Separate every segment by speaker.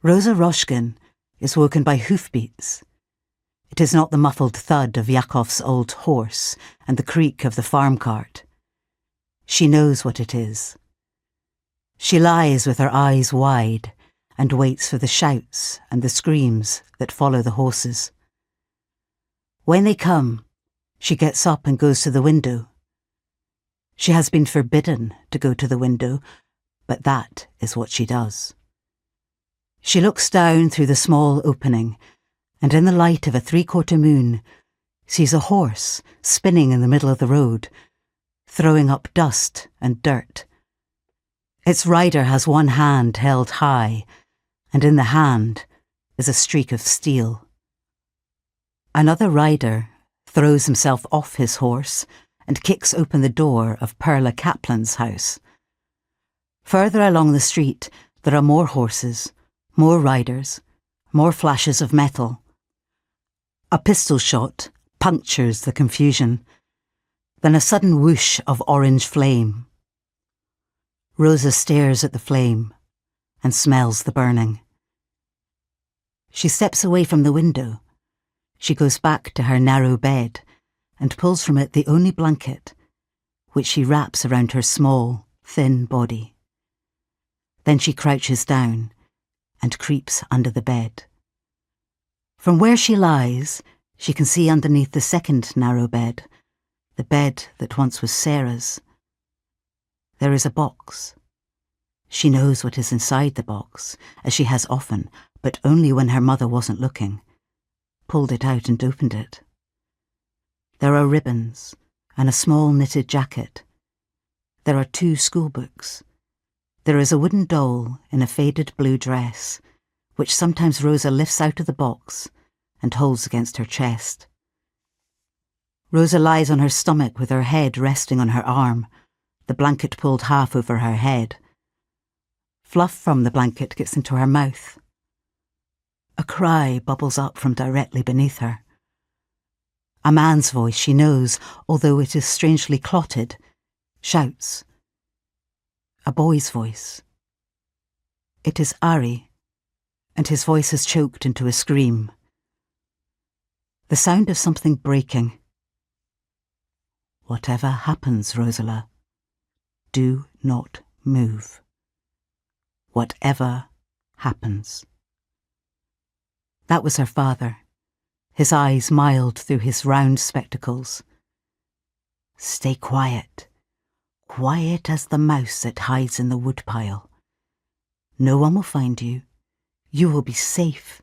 Speaker 1: Rosa Roshkin is woken by hoofbeats. It is not the muffled thud of Yakov's old horse and the creak of the farm cart. She knows what it is. She lies with her eyes wide and waits for the shouts and the screams that follow the horses. When they come, she gets up and goes to the window. She has been forbidden to go to the window, but that is what she does. She looks down through the small opening, and in the light of a 3/4 moon, sees a horse spinning in the middle of the road, throwing up dust and dirt. Its rider has one hand held high, and in the hand is a streak of steel. Another rider throws himself off his horse and kicks open the door of Perla Kaplan's house. Further along the street, there are more horses, more riders, more flashes of metal. A pistol shot punctures the confusion, then a sudden whoosh of orange flame. Rosa stares at the flame and smells the burning. She steps away from the window. She goes back to her narrow bed and pulls from it the only blanket, which she wraps around her small, thin body. Then she crouches down and creeps under the bed. From where she lies, she can see underneath the second narrow bed, the bed that once was Sarah's. There is a box. She knows what is inside the box, as she has often, but only when her mother wasn't looking, pulled it out and opened it. There are ribbons and a small knitted jacket. There are 2 schoolbooks. There is a wooden doll in a faded blue dress, which sometimes Rosa lifts out of the box and holds against her chest. Rosa lies on her stomach with her head resting on her arm, the blanket pulled half over her head. Fluff from the blanket gets into her mouth. A cry bubbles up from directly beneath her. A man's voice she knows, although it is strangely clotted, shouts. A boy's voice. It is Ari, and his voice has choked into a scream. The sound of something breaking. Whatever happens, Rosala, do not move. Whatever happens. That was her father, his eyes mild through his round spectacles. Stay quiet, quiet as the mouse that hides in the woodpile. No one will find you. You will be safe.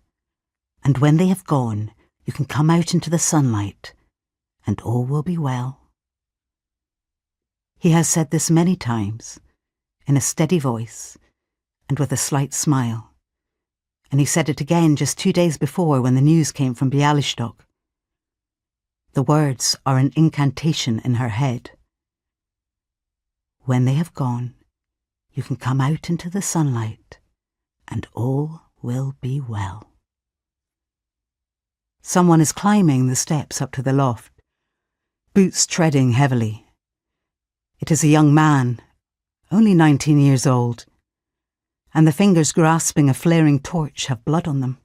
Speaker 1: And when they have gone, you can come out into the sunlight, and all will be well. He has said this many times, in a steady voice, and with a slight smile. And he said it again just 2 days before when the news came from Bialystok. The words are an incantation in her head. When they have gone, you can come out into the sunlight, and all will be well. Someone is climbing the steps up to the loft, boots treading heavily. It is a young man, only 19 years old, and the fingers grasping a flaring torch have blood on them.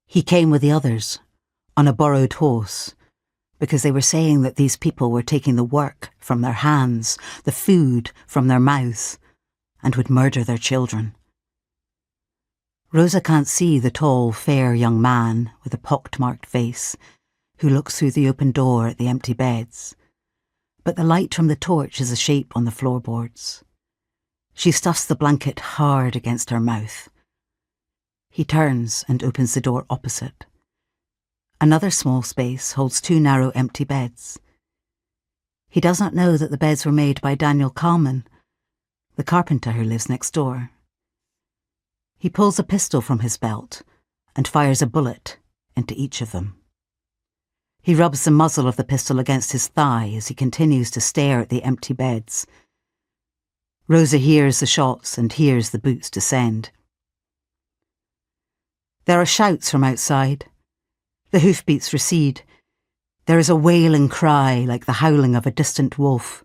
Speaker 1: He came with the others, on a borrowed horse, because they were saying that these people were taking the work from their hands, the food from their mouths, and would murder their children. Rosa can't see the tall, fair young man with a pockmarked face who looks through the open door at the empty beds, but the light from the torch is a shape on the floorboards. She stuffs the blanket hard against her mouth. He turns and opens the door opposite. Another small space holds 2 narrow empty beds. He does not know that the beds were made by Daniel Kalman, the carpenter who lives next door. He pulls a pistol from his belt and fires a bullet into each of them. He rubs the muzzle of the pistol against his thigh as he continues to stare at the empty beds. Rosa hears the shots and hears the boots descend. There are shouts from outside. The hoofbeats recede. There is a wailing cry like the howling of a distant wolf.